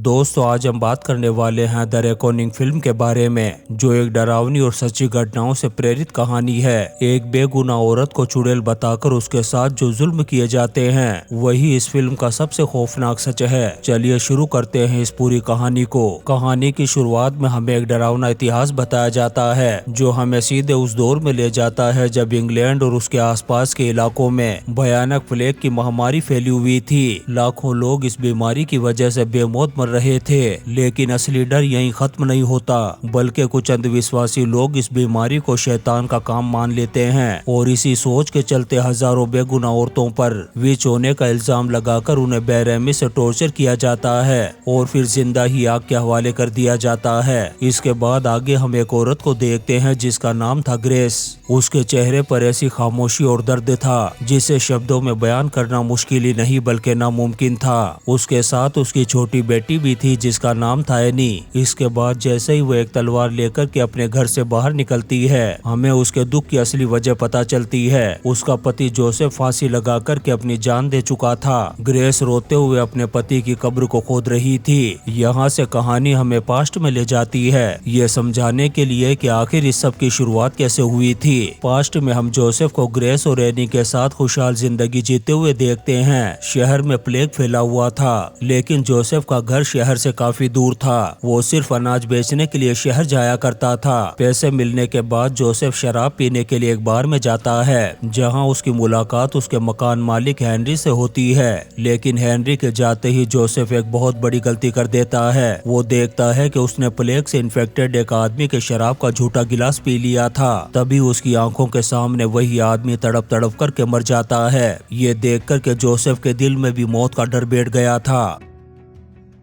दोस्तों, आज हम बात करने वाले हैं द रेकॉर्डिंग फिल्म के बारे में, जो एक डरावनी और सच्ची घटनाओं से प्रेरित कहानी है। एक बेगुनाह औरत को चुड़ैल बताकर उसके साथ जो जुल्म किए जाते हैं, वही इस फिल्म का सबसे खौफनाक सच है। चलिए शुरू करते हैं इस पूरी कहानी को। कहानी की शुरुआत में हमें एक डरावना इतिहास बताया जाता है, जो हमें सीधे उस दौर में ले जाता है जब इंग्लैंड और उसके आसपास के इलाकों में भयानक प्लेग की महामारी फैली हुई थी। लाखों लोग इस बीमारी की वजह से बेमौत मर रहे थे, लेकिन असली डर यहीं खत्म नहीं होता, बल्कि कुछ अंधविश्वासी लोग इस बीमारी को शैतान का काम मान लेते हैं और इसी सोच के चलते हजारों बेगुनाह औरतों पर विच होने का इल्जाम लगाकर उन्हें बेरहमी से टॉर्चर किया जाता है और फिर जिंदा ही आग के हवाले कर दिया जाता है। इसके बाद आगे हम एक औरत को देखते हैं जिसका नाम था ग्रेस। उसके चेहरे पर ऐसी खामोशी और दर्द था जिसे शब्दों में बयान करना मुश्किल ही नहीं बल्कि नामुमकिन था। उसके साथ उसकी छोटी बेटी भी थी जिसका नाम था एनी। इसके बाद जैसे ही वो एक तलवार लेकर के अपने घर से बाहर निकलती है, हमें उसके दुख की असली वजह पता चलती है। उसका पति जोसेफ फांसी लगा कर के अपनी जान दे चुका था। ग्रेस रोते हुए अपने पति की कब्र को खोद रही थी। यहाँ से कहानी हमें पास्ट में ले जाती है, ये समझाने के लिए कि आखिर इस सब की शुरुआत कैसे हुई थी। पास्ट में हम जोसेफ को ग्रेस और एनी के साथ खुशहाल जिंदगी जीते हुए देखते हैं। शहर में प्लेग फैला हुआ था, लेकिन जोसेफ का घर शहर से काफी दूर था। वो सिर्फ अनाज बेचने के लिए शहर जाया करता था। पैसे मिलने के बाद जोसेफ शराब पीने के लिए एक बार में जाता है, जहां उसकी मुलाकात उसके मकान मालिक हेनरी से होती है। लेकिन हेनरी के जाते ही जोसेफ एक बहुत बड़ी गलती कर देता है। वो देखता है कि उसने प्लेग से इन्फेक्टेड एक आदमी के शराब का झूठा गिलास पी लिया था। तभी उसकी आंखों के सामने वही आदमी तड़प तड़प करके मर जाता है। ये देख कर के जोसेफ के दिल में भी मौत का डर बैठ गया था।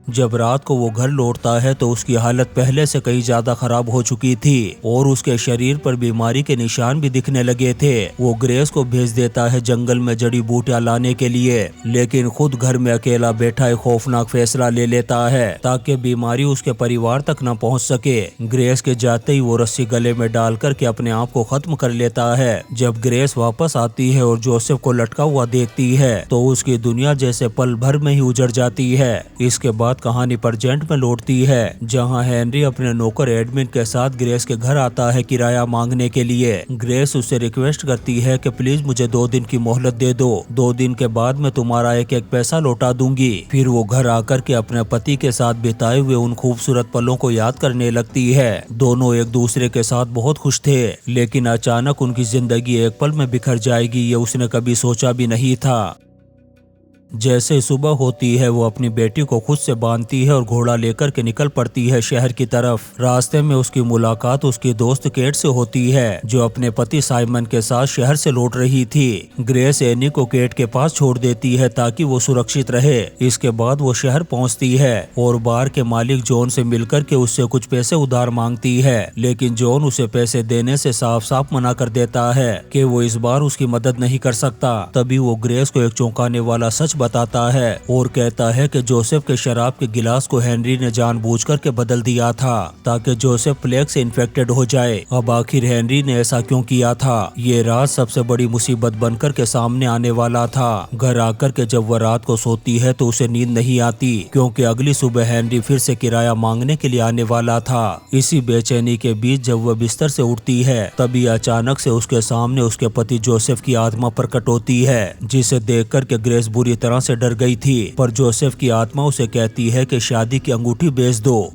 जब रात को वो घर लौटता है तो उसकी हालत पहले से कहीं ज्यादा खराब हो चुकी थी और उसके शरीर पर बीमारी के निशान भी दिखने लगे थे। वो ग्रेस को भेज देता है जंगल में जड़ी बूटियां लाने के लिए, लेकिन खुद घर में अकेला बैठा एक खौफनाक फैसला ले लेता है ताकि बीमारी उसके परिवार तक न पहुंच सके। ग्रेस के जाते ही वो रस्सी गले में डाल करके अपने आप को खत्म कर लेता है। जब ग्रेस वापस आती है और जोसेफ को लटका हुआ देखती है तो उसकी दुनिया जैसे पल भर में ही उजड़ जाती है। इसके बाद कहानी प्रेजेंट में लौटती है, जहां हेनरी अपने नौकर एडमिन के साथ ग्रेस के घर आता है किराया मांगने के लिए। ग्रेस उससे रिक्वेस्ट करती है कि प्लीज मुझे 2 दिन की मोहलत दे दो, 2 दिन के बाद मैं तुम्हारा एक एक पैसा लौटा दूंगी। फिर वो घर आकर के अपने पति के साथ बिताए हुए उन खूबसूरत पलों को याद करने लगती है। दोनों एक दूसरे के साथ बहुत खुश थे, लेकिन अचानक उनकी जिंदगी एक पल में बिखर जाएगी, ये उसने कभी सोचा भी नहीं था। जैसे सुबह होती है वो अपनी बेटी को खुद से बांधती है और घोड़ा लेकर के निकल पड़ती है शहर की तरफ। रास्ते में उसकी मुलाकात उसकी दोस्त केट से होती है, जो अपने पति साइमन के साथ शहर से लौट रही थी। ग्रेस एनी को केट के पास छोड़ देती है ताकि वो सुरक्षित रहे। इसके बाद वो शहर पहुंचती है और बार के मालिक जॉन से मिलकर के उससे कुछ पैसे उधार मांगती है, लेकिन जॉन उसे पैसे देने से साफ साफ मना कर देता है कि वो इस बार उसकी मदद नहीं कर सकता। तभी वो ग्रेस को एक चौंकाने वाला सच बताता है और कहता है कि जोसेफ के शराब के गिलास को हेनरी ने जानबूझकर के बदल दिया था ताकि जोसेफ प्लेग से इन्फेक्टेड हो जाए। अब आखिर हेनरी ने ऐसा क्यों किया था? ये रात सबसे बड़ी मुसीबत बनकर के सामने आने वाला था। घर आकर के जब वह रात को सोती है तो उसे नींद नहीं आती, क्योंकि अगली सुबह हेनरी फिर से किराया मांगने के लिए आने वाला था। इसी बेचैनी के बीच जब वह बिस्तर से उठती है, तभी अचानक से उसके सामने उसके पति जोसेफ की आत्मा प्रकट होती है, जिसे देख कर के ग्रेस बुरी तरह से डर गई थी। पर जोसेफ की आत्मा उसे कहती है कि शादी की अंगूठी बेच दो।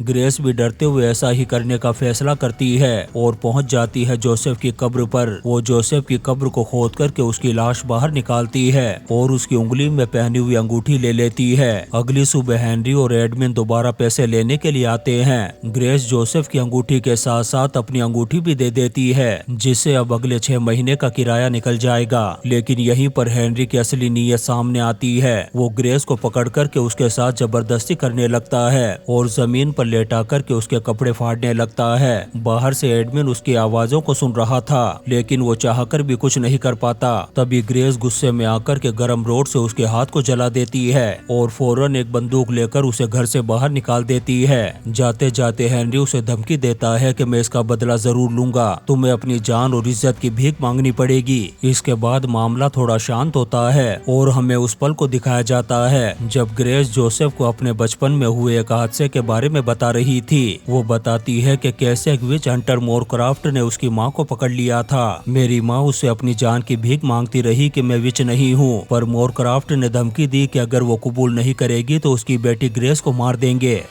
ग्रेस भी डरते हुए ऐसा ही करने का फैसला करती है और पहुंच जाती है जोसेफ की कब्र पर। वो जोसेफ की कब्र को खोद करके उसकी लाश बाहर निकालती है और उसकी उंगली में पहनी हुई अंगूठी ले लेती है। अगली सुबह हेनरी और एडमिन दोबारा पैसे लेने के लिए आते हैं। ग्रेस जोसेफ की अंगूठी के साथ साथ अपनी अंगूठी भी दे देती है, जिससे अब अगले 6 महीने का किराया निकल जाएगा। लेकिन यहीं पर हेनरी की असली नीयत सामने आती है। वो ग्रेस को पकड़ करके उसके साथ जबरदस्ती करने लगता है और जमीन पर लेटा करके उसके कपड़े फाड़ने लगता है। बाहर से एडमिन उसकी आवाजों को सुन रहा था, लेकिन वो चाहकर भी कुछ नहीं कर पाता। तभी ग्रेस गुस्से में आकर के गरम रोड से उसके हाथ को जला देती है और फौरन एक बंदूक लेकर उसे घर से बाहर निकाल देती है। जाते जाते हेनरी उसे धमकी देता है कि मैं इसका बदला जरूर लूंगा, तुम्हें अपनी जान और इज्जत की भीख मांगनी पड़ेगी। इसके बाद मामला थोड़ा शांत होता है और हमें उस पल को दिखाया जाता है जब ग्रेस जोसेफ को अपने बचपन में हुए एक हादसे के बारे में बता रही थी। वो बताती है कि कैसे एक विच हंटर मोरक्राफ्ट ने उसकी माँ को पकड़ लिया था। मेरी माँ उससे अपनी जान की भीख मांगती रही कि मैं विच नहीं हूँ, पर मोरक्राफ्ट ने धमकी दी कि अगर वो कबूल नहीं करेगी तो उसकी बेटी ग्रेस को मार देंगे।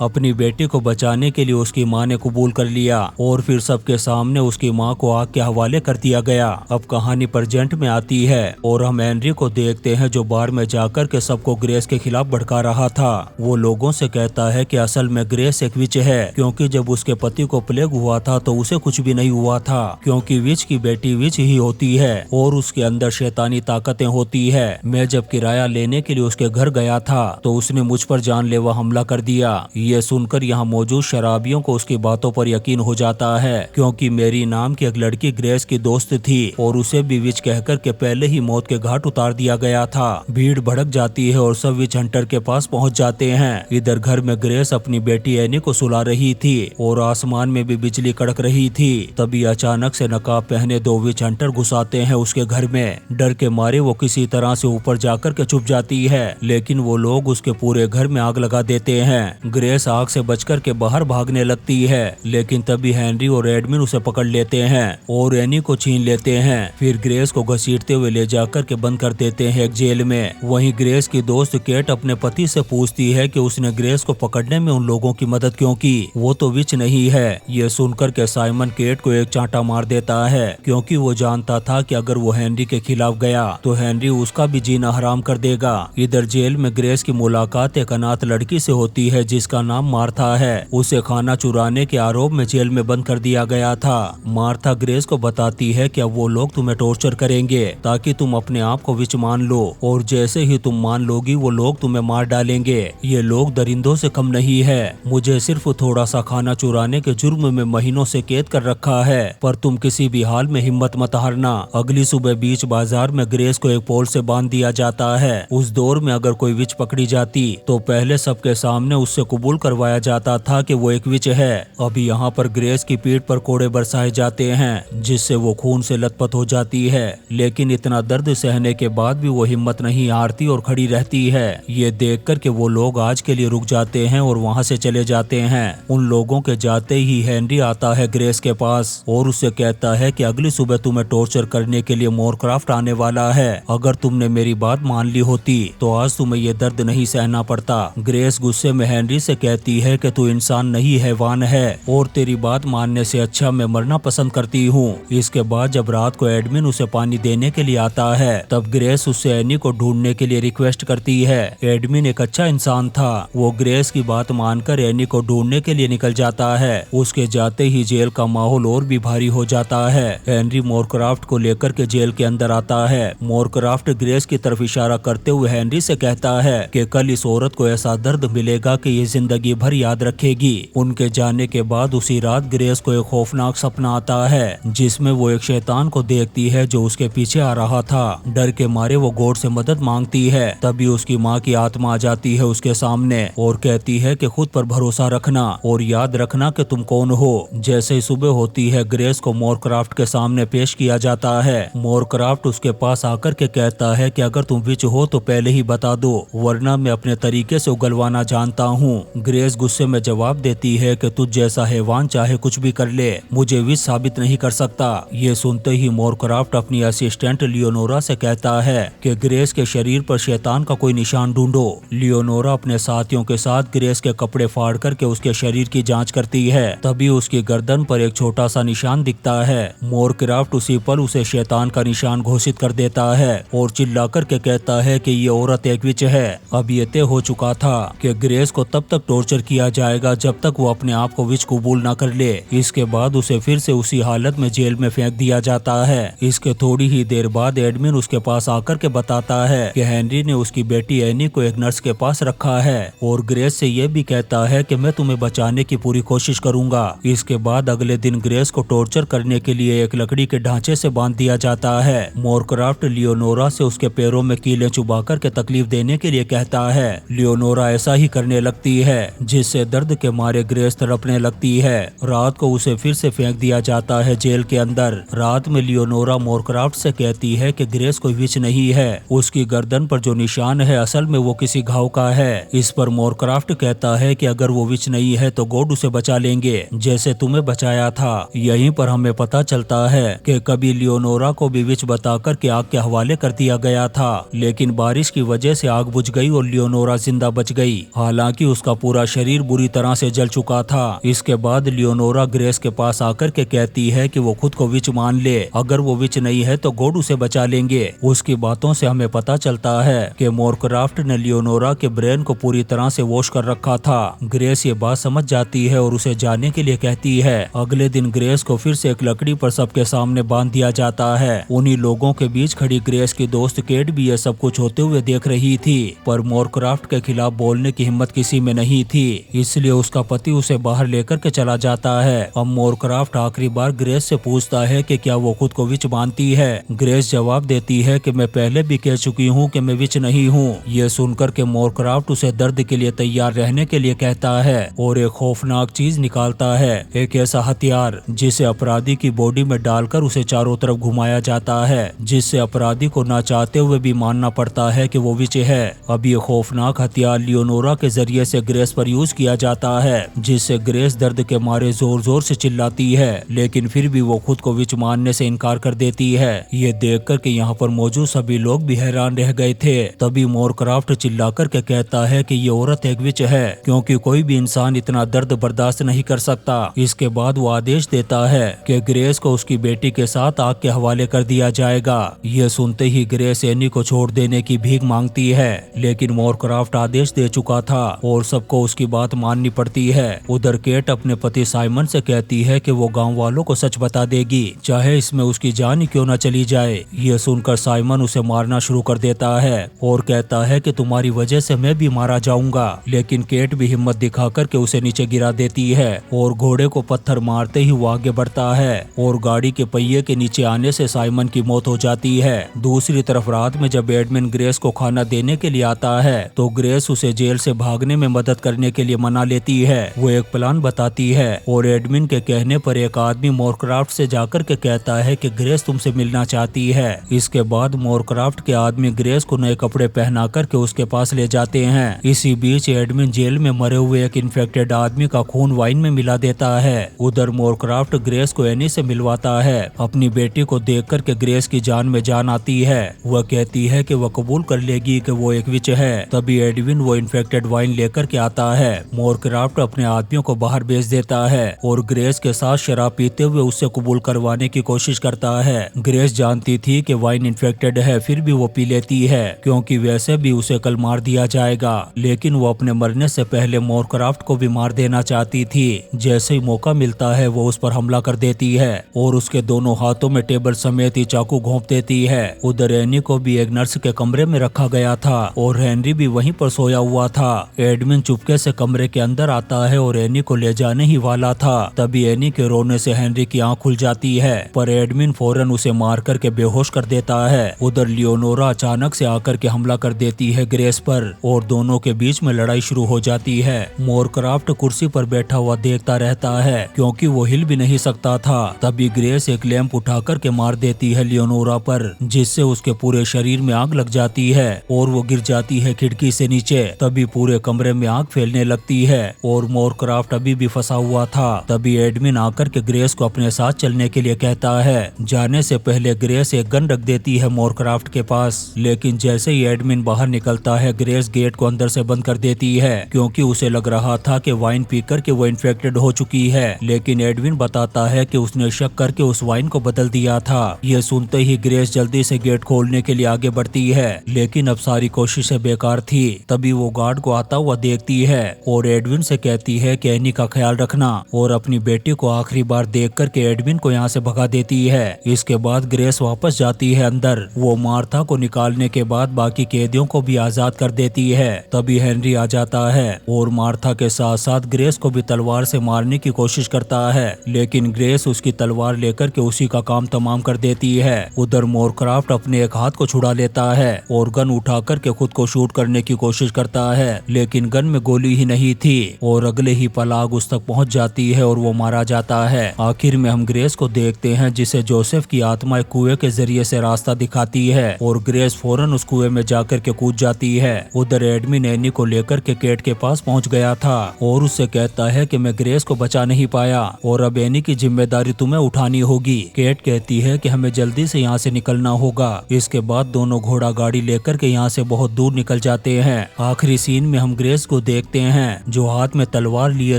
अपनी बेटी को बचाने के लिए उसकी मां ने कबूल कर लिया और फिर सबके सामने उसकी मां को आग के हवाले कर दिया गया। अब कहानी प्रेजेंट में आती है और हम हेनरी को देखते हैं जो बार में जाकर के सबको ग्रेस के खिलाफ भड़का रहा था। वो लोगों से कहता है कि असल में ग्रेस एक विच है, क्योंकि जब उसके पति को प्लेग हुआ था तो उसे कुछ भी नहीं हुआ था, क्योंकि विच की बेटी विच ही होती है और उसके अंदर शैतानी ताकतें होती है। मैं जब किराया लेने के लिए उसके घर गया था तो उसने मुझ पर जानलेवा हमला कर दिया। ये सुनकर यहाँ मौजूद शराबियों को उसकी बातों पर यकीन हो जाता है, क्योंकि मेरी नाम की एक लड़की ग्रेस की दोस्त थी और उसे भी विच कहकर के पहले ही मौत के घाट उतार दिया गया था। भीड़ भड़क जाती है और सब विच हंटर के पास पहुँच जाते हैं। इधर घर में ग्रेस अपनी बेटी एनी को सुला रही थी और आसमान में भी बिजली कड़क रही थी। तभी अचानक से नकाब पहने दो विच हंटर घुस आते हैं उसके घर में। डर के मारे वो किसी तरह से ऊपर जाकर के छुप जाती है, लेकिन वो लोग उसके पूरे घर में आग लगा देते हैं। ग्रेस आग से बचकर के बाहर भागने लगती है, लेकिन तभी हेनरी और एडमिन उसे पकड़ लेते हैं और एनी को छीन लेते हैं। फिर ग्रेस को घसीटते हुए ले जाकर के बंद कर देते हैं एक जेल में। वहीं ग्रेस की दोस्त केट अपने पति से पूछती है कि उसने ग्रेस को पकड़ने में उन लोगों की मदद क्यों की, वो तो विच नहीं है। ये सुनकर के साइमन केट को एक चांटा मार देता है, क्योंकि वो जानता था कि अगर वो हेनरी के खिलाफ गया तो हेनरी उसका भी जीना हराम कर देगा। इधर जेल में ग्रेस की मुलाकात एक अनाथ लड़की से होती है जिसका नाम मार्था है। उसे खाना चुराने के आरोप में जेल में बंद कर दिया गया था। मार्था ग्रेस को बताती है कि अब वो लोग तुम्हें टॉर्चर करेंगे ताकि तुम अपने आप को विच मान लो, और जैसे ही तुम मान लोगी वो लोग तुम्हें मार डालेंगे। ये लोग दरिंदों से कम नहीं है। मुझे सिर्फ थोड़ा सा खाना चुराने के जुर्म में महीनों से कैद कर रखा है, पर तुम किसी भी हाल में हिम्मत मत हारना। अगली सुबह बीच बाजार में ग्रेस को एक पोल से बांध दिया जाता है। उस दौर में अगर कोई विच पकड़ी जाती तो पहले सबके सामने उससे कबूल करवाया जाता था कि वो एक विच है। अभी यहाँ पर ग्रेस की पीठ पर कोड़े बरसाए जाते हैं जिससे वो खून से लथपथ हो जाती है, लेकिन इतना दर्द सहने के बाद भी वो हिम्मत नहीं हारती और खड़ी रहती है। ये देखकर के वो लोग आज के लिए रुक जाते हैं और वहाँ से चले जाते हैं। उन लोगों के जाते ही हेनरी आता है ग्रेस के पास और उससे कहता है कि अगली सुबह तुम्हें टॉर्चर करने के लिए मोरक्राफ्ट आने वाला है। अगर तुमने मेरी बात मान ली होती तो आज तुम्हें ये दर्द नहीं सहना पड़ता। ग्रेस गुस्से में हेनरी से कहती है कि तू इंसान नहीं हैवान है और तेरी बात मानने से अच्छा मैं मरना पसंद करती हूँ। इसके बाद जब रात को एडमिन उसे पानी देने के लिए आता है तब ग्रेस उससे एनी को ढूंढने के लिए रिक्वेस्ट करती है। एडमिन एक अच्छा इंसान था, वो ग्रेस की बात मानकर एनी को ढूंढने के लिए निकल जाता है। उसके जाते ही जेल का माहौल और भी भारी हो जाता है। हेनरी मोरक्राफ्ट को लेकर के जेल के अंदर आता है। मोरक्राफ्ट ग्रेस की तरफ इशारा करते हुए हेनरी से कहता है कि कल इस औरत को ऐसा दर्द मिलेगा कि ये जिंदगी भर याद रखेगी। उनके जाने के बाद उसी रात ग्रेस को एक खौफनाक सपना आता है जिसमें वो एक शैतान को देखती है जो उसके पीछे आ रहा था। डर के मारे वो गॉड से मदद मांगती है। तभी उसकी माँ की आत्मा आ जाती है उसके सामने और कहती है कि खुद पर भरोसा रखना और याद रखना कि तुम कौन हो। जैसे ही सुबह होती है ग्रेस को मोरक्राफ्ट के सामने पेश किया जाता है। मोरक्राफ्ट उसके पास आकर के कहता है कि अगर तुम विच हो तो पहले ही बता दो, वरना मैं अपने तरीके से उगलवाना जानता हूँ। ग्रेस गुस्से में जवाब देती है कि तुझ जैसा हैवान चाहे कुछ भी कर ले, मुझे विच साबित नहीं कर सकता। ये सुनते ही मोरक्राफ्ट अपनी असिस्टेंट लियोनोरा से कहता है कि ग्रेस के शरीर पर शैतान का कोई निशान ढूंढो। लियोनोरा अपने साथियों के साथ ग्रेस के कपड़े फाड़ करके उसके शरीर की जांच करती है। तभी उसकी गर्दन पर एक छोटा सा निशान दिखता है। मोरक्राफ्ट उसी पल उसे शैतान का निशान घोषित कर देता है और चिल्ला करके कहता है कि ये औरत एक विच है। अब ये तय हो चुका था कि ग्रेस को तब तक टॉर्चर किया जाएगा जब तक वो अपने आप को विच कबूल न कर ले। इसके बाद उसे फिर से उसी हालत में जेल में फेंक दिया जाता है। इसके थोड़ी ही देर बाद एडमिन उसके पास आकर के बताता है कि हेनरी ने उसकी बेटी एनी को एक नर्स के पास रखा है और ग्रेस से ये भी कहता है कि मैं तुम्हें बचाने की पूरी कोशिश करूंगा। इसके बाद अगले दिन ग्रेस को टॉर्चर करने के लिए एक लकड़ी के ढांचे से बांध दिया जाता है। मोरक्राफ्ट लियोनोरा से उसके पैरों में कीलें चुबाकर के तकलीफ देने के लिए कहता है। लियोनोरा ऐसा ही करने लगती है, जिससे दर्द के मारे ग्रेस तड़पने लगती है। रात को उसे फिर से फेंक दिया जाता है जेल के अंदर। रात में लियोनोरा मोरक्राफ्ट से कहती है कि ग्रेस कोई विच नहीं है, उसकी गर्दन पर जो निशान है असल में वो किसी घाव का है। इस पर मोरक्राफ्ट कहता है कि अगर वो विच नहीं है तो गॉड उसे बचा लेंगे, जैसे तुम्हें बचाया था। यहीं पर हमें पता चलता है कि कभी लियोनोरा को भी विच बताकर के आग के हवाले कर दिया गया था, लेकिन बारिश की वजह से आग बुझ गई और लियोनोरा जिंदा बच गई। हालांकि उसका पूरा शरीर बुरी तरह से जल चुका था। इसके बाद लियोनोरा ग्रेस के पास आकर के कहती है कि वो खुद को विच मान ले, अगर वो विच नहीं है तो गॉड उसे बचा लेंगे। उसकी बातों से हमें पता चलता है कि मोरक्राफ्ट ने लियोनोरा के ब्रेन को पूरी तरह से वॉश कर रखा था। ग्रेस ये बात समझ जाती है और उसे जाने के लिए कहती है। अगले दिन ग्रेस को फिर से एक लकड़ी पर सबके सामने बांध दिया जाता है। उन्हीं लोगों के बीच खड़ी ग्रेस की दोस्त केट भी ये सब कुछ होते हुए देख रही थी, पर मोरक्राफ्ट के खिलाफ बोलने की हिम्मत किसी में नहीं थी, इसलिए उसका पति उसे बाहर लेकर के चला जाता है। अब मोरक्राफ्ट आखिरी बार ग्रेस से पूछता है कि क्या वो खुद को विच मानती है। ग्रेस जवाब देती है कि मैं पहले भी कह चुकी हूँ कि मैं विच नहीं हूँ। ये सुनकर के मोरक्राफ्ट उसे दर्द के लिए तैयार रहने के लिए कहता है और एक खौफनाक चीज निकालता है, एक ऐसा हथियार जिसे अपराधी की बॉडी में डालकर उसे चारों तरफ घुमाया जाता है, जिससे अपराधी को ना चाहते हुए भी मानना पड़ता है कि वो विच है। अब ये खौफनाक हथियार लियोनोरा के जरिए से ग्रेस पर यूज किया जाता है, जिससे ग्रेस दर्द के मारे जोर जोर से चिल्लाती है, लेकिन फिर भी वो खुद को विच मानने से इनकार कर देती है। ये देख कर के यहाँ पर मौजूद सभी लोग भी हैरान रह गए थे। तभी मोरक्राफ्ट चिल्लाकर के कहता है कि ये औरत एक विच है, क्योंकि कोई भी इंसान इतना दर्द बर्दाश्त नहीं कर सकता। इसके बाद वो आदेश देता है कि ग्रेस को उसकी बेटी के साथ आग के हवाले कर दिया जाएगा। ये सुनते ही ग्रेस एनी को छोड़ देने की भीख मांगती है, लेकिन मोरक्राफ्ट आदेश दे चुका था और सबको उसकी बात माननी पड़ती है। उधर केट अपने पति साइमन से कहती है कि वो गांव वालों को सच बता देगी, चाहे इसमें उसकी जान ही क्यों न चली जाए। ये सुनकर साइमन उसे मारना शुरू कर देता है और कहता है कि तुम्हारी वजह से मैं भी मारा जाऊंगा, लेकिन केट भी हिम्मत दिखाकर के उसे नीचे गिरा देती है और घोड़े को पत्थर मारते ही वो आगे बढ़ता है और गाड़ी के पहिए के नीचे आने से साइमन की मौत हो जाती है। दूसरी तरफ रात में जब एडमिन ग्रेस को खाना देने के लिए आता है तो ग्रेस उसे जेल से भागने में मदद करने के लिए मना लेती है। वो एक प्लान बताती है और एडमिन के कहने पर एक आदमी मोरक्राफ्ट से जाकर के कहता है कि ग्रेस तुमसे मिलना चाहती है। इसके बाद मोरक्राफ्ट के आदमी ग्रेस को नए कपड़े पहना करके उसके पास ले जाते हैं। इसी बीच एडमिन जेल में मरे हुए एक इन्फेक्टेड आदमी का खून वाइन में मिला देता है। उधर मोरक्राफ्ट ग्रेस को एनी से मिलवाता है। अपनी बेटी को देख कर के ग्रेस की जान में जान आती है। वह कहती है कि वह कबूल कर लेगी कि वो एक विच है। तभी एडविन वो इन्फेक्टेड वाइन लेकर के आता है। मोरक्राफ्ट अपने आदमियों को बाहर भेज देता है और ग्रेस के साथ शराब पीते हुए उससे कबूल करवाने की कोशिश करता है। ग्रेस जानती थी कि वाइन इन्फेक्टेड है, फिर भी वो पी लेती है, क्योंकि वैसे भी उसे कल मार दिया जाएगा। लेकिन वो अपने मरने से पहले मोरक्राफ्ट को भी मार देना चाहती थी। जैसे ही मौका मिलता है वो उस पर हमला कर देती है और उसके दोनों हाथों में टेबल समेत ही चाकू घोंप देती है। उधर एनी को भी एक नर्स के कमरे में रखा गया था और हेनरी भी वहीं पर सोया हुआ था। एडमिन चुपके से कमरे के अंदर आता है और एनी को ले जाने ही वाला था। तभी एनी के रोने से हेनरी की आंख खुल जाती है, पर एडमिन फौरन उसे मार करके बेहोश कर देता है। उधर लियोनोरा अचानक से आकर के हमला कर देती है ग्रेस पर और दोनों के बीच में लड़ाई शुरू हो जाती है। मोरक्राफ्ट कुर्सी पर बैठा हुआ देखता रहता है, क्योंकि वो हिल भी नहीं सकता था। तभी ग्रेस एक लैंप उठा करके मार देती है लियोनोरा पर, जिससे उसके पूरे शरीर में आग लग जाती है और वो गिर जाती है खिड़की से नीचे। तभी पूरे कमरे में आग फैलने लगती है और मोरक्राफ्ट अभी भी फंसा हुआ था। तभी एडमिन आकर के ग्रेस को अपने साथ चलने के लिए कहता है। जाने से पहले ग्रेस एक गन रख देती है मोरक्राफ्ट के पास, लेकिन जैसे ही एडमिन बाहर निकलता है ग्रेस गेट को अंदर से बंद कर देती है, क्योंकि उसे लग रहा था कि वाइन पीकर के वो इन्फेक्टेड हो चुकी है। लेकिन एडविन बताता है कि उसने शक करके उस वाइन को बदल दिया था। यह सुनते ही ग्रेस जल्दी से गेट खोलने के लिए आगे बढ़ती है, लेकिन अब सारी कोशिशें बेकार थी। तभी वो गार्ड को आता हुआ देखती जाती है और एडविन से कहती है कि एनी का ख्याल रखना, और अपनी बेटी को आखिरी बार देख कर के एडविन को यहाँ से भगा देती है। इसके बाद ग्रेस वापस जाती है अंदर। वो मार्था को निकालने के बाद बाकी कैदियों को भी आजाद कर देती है। तभी हेनरी आ जाता है और मार्था के साथ साथ ग्रेस को भी तलवार से मारने की कोशिश करता है, लेकिन ग्रेस उसकी तलवार लेकर के उसी का काम तमाम कर देती है। उधर मोरक्राफ्ट अपने एक हाथ को छुड़ा लेता है और गन उठा करके खुद को शूट करने की कोशिश करता है, लेकिन गन में गोली ही नहीं थी और अगले ही पल आग उस तक पहुंच जाती है और वो मारा जाता है। आखिर में हम ग्रेस को देखते हैं जिसे जोसेफ की आत्मा एक कुएं के जरिए से रास्ता दिखाती है और ग्रेस फौरन उस कुएं में जाकर के कूद जाती है। उधर एडमिन एनी को लेकर के केट के पास पहुंच गया था और उससे कहता है कि मैं ग्रेस को बचा नहीं पाया और अब एनी की जिम्मेदारी तुम्हें उठानी होगी। केट कहती है कि हमें जल्दी से यहाँ से निकलना होगा। इसके बाद दोनों घोड़ा गाड़ी लेकर के यहाँ से बहुत दूर निकल जाते हैं। आखिरी सीन में हम ग्रेस को देखते हैं जो हाथ में तलवार लिए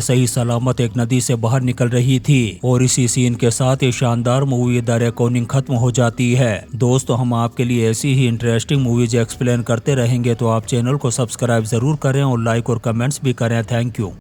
सही सलामत एक नदी से बाहर निकल रही थी और इसी सीन के साथ ये शानदार मूवी द रेकॉनिंग खत्म हो जाती है। दोस्तों, हम आपके लिए ऐसी ही इंटरेस्टिंग मूवीज एक्सप्लेन करते रहेंगे, तो आप चैनल को सब्सक्राइब जरूर करें और लाइक और कमेंट्स भी करें। Thank you.